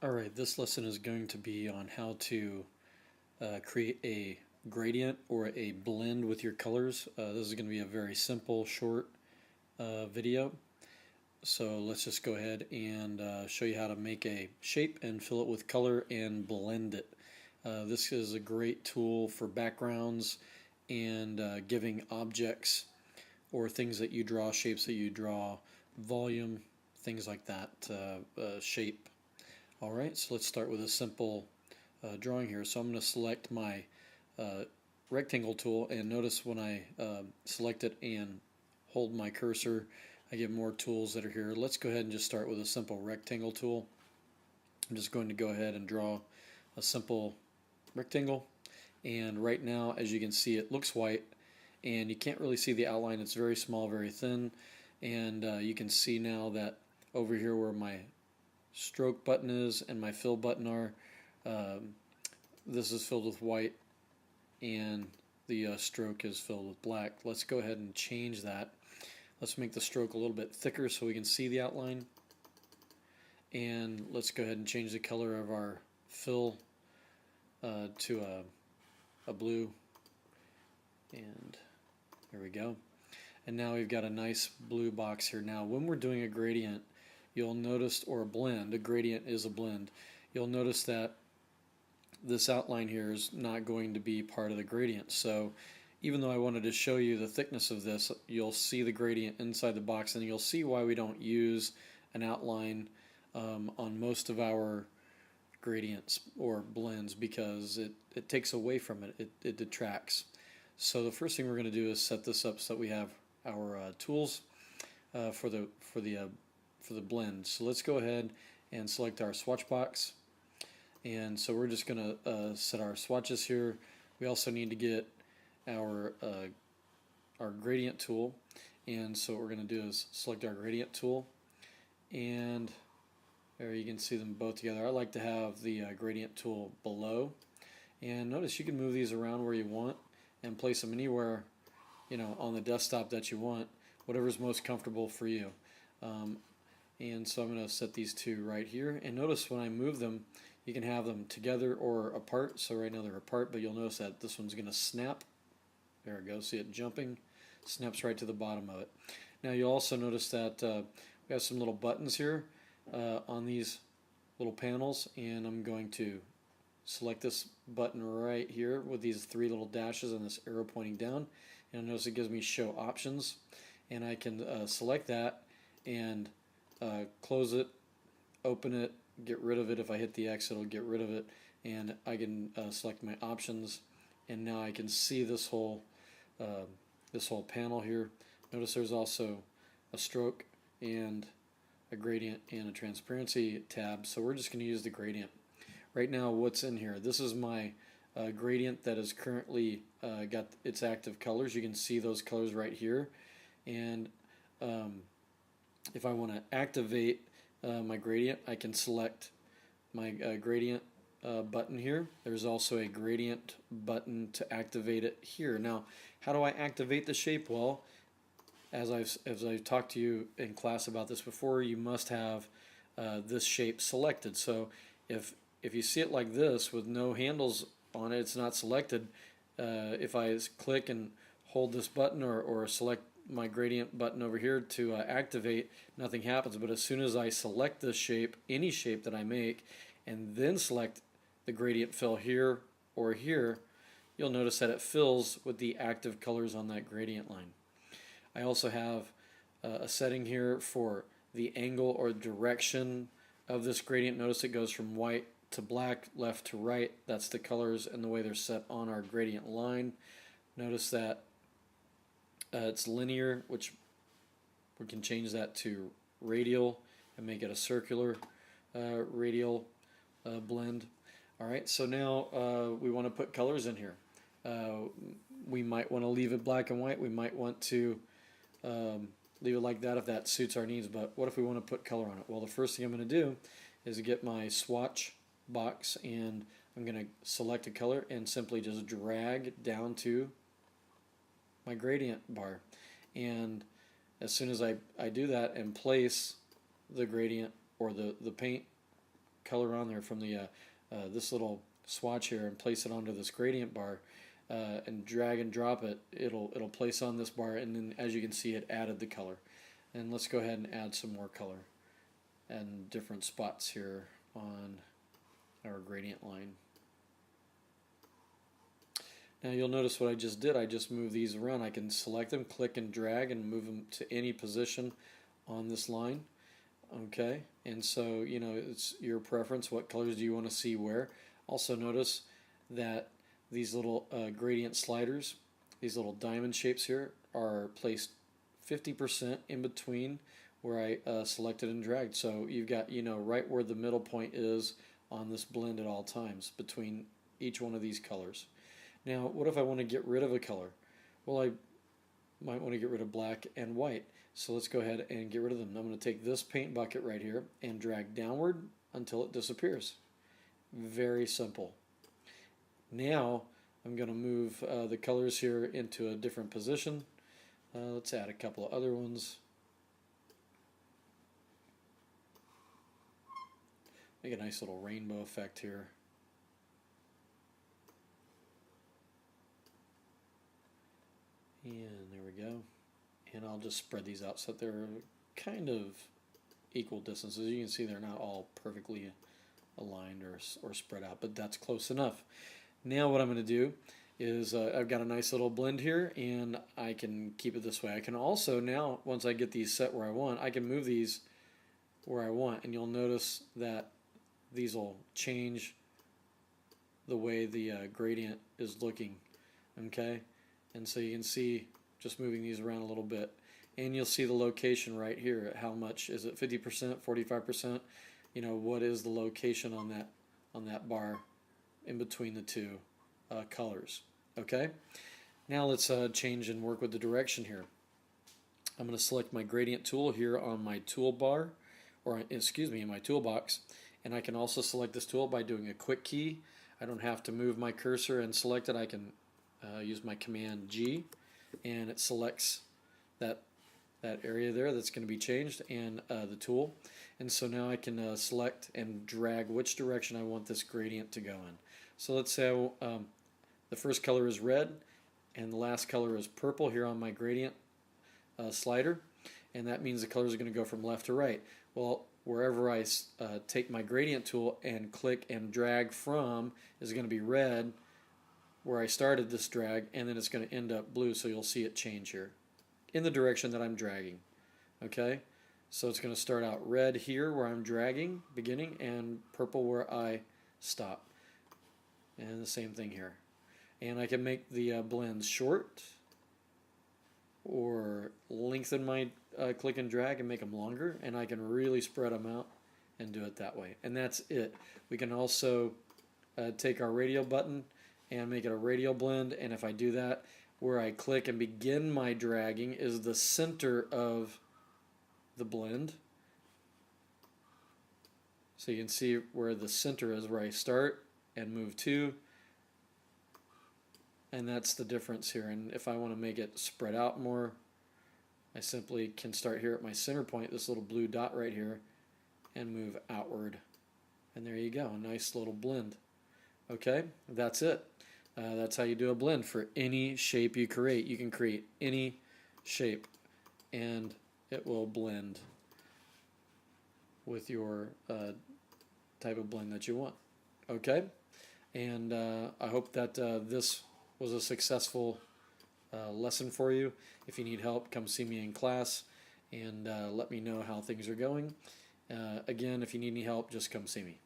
Alright, this lesson is going to be on how to create a gradient or a blend with your colors. This is going to be a very simple, short video. So let's just go ahead and show you how to make a shape and fill it with color and blend it. This is a great tool for backgrounds and giving objects or things that you draw, shapes that you draw, volume, things like that, shape. Alright, so let's start with a simple drawing here. So I'm going to select my rectangle tool, and notice when I select it and hold my cursor, I get more tools that are here. Let's go ahead and just start with a simple rectangle tool. I'm just going to go ahead and draw a simple rectangle, and right now, as you can see, it looks white and you can't really see the outline. It's very small, very thin, and you can see now that over here where my stroke button is and my fill button are, this is filled with white and the stroke is filled with black. Let's go ahead and change that. Let's make the stroke a little bit thicker so we can see the outline, and let's go ahead and change the color of our fill to a blue, and there we go. And now we've got a nice blue box here. Now when we're doing a gradient, you'll notice, or a blend, a gradient is a blend, you'll notice that this outline here is not going to be part of the gradient. So even though I wanted to show you the thickness of this, you'll see the gradient inside the box, and you'll see why we don't use an outline on most of our gradients or blends, because it takes away from it, it detracts. So the first thing we're going to do is set this up so that we have our tools for the blend. So let's go ahead and select our swatch box, and so we're just going to set our swatches here. We also need to get our gradient tool, and so what we're going to do is select our gradient tool, and there you can see them both together. I like to have the gradient tool below, and notice you can move these around where you want and place them anywhere, on the desktop that you want, whatever's most comfortable for you. And so I'm going to set these two right here, and notice when I move them, you can have them together or apart. So right now they're apart, but you'll notice that this one's going to snap. There it goes. See it jumping? Snaps right to the bottom of it. Now you'll also notice that we have some little buttons here on these little panels, and I'm going to select this button right here with these three little dashes and this arrow pointing down, and notice it gives me show options, and I can select that and close it, open it, get rid of it. If I hit the X, it'll get rid of it, and I can select my options, and now I can see this whole panel here. Notice there's also a stroke and a gradient and a transparency tab, so we're just going to use the gradient. Right now, what's in here? This is my gradient that is currently got its active colors. You can see those colors right here, and if I want to activate my gradient, I can select my gradient button here. There's also a gradient button to activate it here. Now, how do I activate the shape? Well, as I've talked to you in class about this before, you must have this shape selected. So if you see it like this with no handles on it, it's not selected. If I click and hold this button or select my gradient button over here to activate, nothing happens. But as soon as I select this shape, any shape that I make, and then select the gradient fill here or here, you'll notice that it fills with the active colors on that gradient line. I also have a setting here for the angle or direction of this gradient. Notice it goes from white to black, left to right. That's the colors and the way they're set on our gradient line. Notice that it's linear, which we can change that to radial and make it a circular radial blend. Alright, so now we want to put colors in here. We might want to leave it black and white. We might want to leave it like that if that suits our needs, but what if we want to put color on it? Well, the first thing I'm going to do is get my swatch box, and I'm going to select a color and simply just drag down to my gradient bar, and as soon as I do that and place the gradient or the paint color on there from the this little swatch here and place it onto this gradient bar and drag and drop it, it'll place on this bar, and then as you can see it added the color. And let's go ahead and add some more color and different spots here on our gradient line. Now you'll notice what I just did. I just moved these around. I can select them, click and drag, and move them to any position on this line. Okay, and so you know it's your preference. What colors do you want to see where? Also notice that these little gradient sliders, these little diamond shapes here, are placed 50% in between where I selected and dragged. So you've got, you know, right where the middle point is on this blend at all times between each one of these colors. Now, what if I want to get rid of a color? Well, I might want to get rid of black and white. So let's go ahead and get rid of them. I'm going to take this paint bucket right here and drag downward until it disappears. Very simple. Now I'm going to move the colors here into a different position. Let's add a couple of other ones. Make a nice little rainbow effect here. And there we go. And I'll just spread these out so that they're kind of equal distances. You can see they're not all perfectly aligned or spread out, but that's close enough. Now what I'm going to do is I've got a nice little blend here, and I can keep it this way. I can also now, once I get these set where I want, I can move these where I want, and you'll notice that these will change the way the gradient is looking. Okay, and so you can see just moving these around a little bit, and you'll see the location right here. How much is it? 50%, 45%? You know, what is the location on that bar in between the two colors? Okay, now let's change and work with the direction here. I'm going to select my gradient tool here on my toolbar, or excuse me, in my toolbox, and I can also select this tool by doing a quick key. I don't have to move my cursor and select it. I can use my Command G, and it selects that area there that's going to be changed, and the tool. And so now I can select and drag which direction I want this gradient to go in. So let's say the first color is red and the last color is purple here on my gradient slider, and that means the colors are going to go from left to right. Well, wherever I take my gradient tool and click and drag from is going to be red where I started this drag, and then it's going to end up blue, so you'll see it change here in the direction that I'm dragging. Okay, so it's going to start out red here where I'm dragging, beginning, and purple where I stop. And the same thing here. And I can make the blends short or lengthen my click and drag and make them longer, and I can really spread them out and do it that way. And that's it. We can also take our radial button and make it a radial blend, and if I do that, where I click and begin my dragging is the center of the blend. So you can see where the center is, where I start and move to, and that's the difference here. And if I want to make it spread out more, I simply can start here at my center point, this little blue dot right here, and move outward. And there you go, a nice little blend. Okay, that's it. That's how you do a blend for any shape you create. You can create any shape and it will blend with your type of blend that you want. Okay, and I hope that this was a successful lesson for you. If you need help, come see me in class and let me know how things are going. Again, if you need any help, just come see me.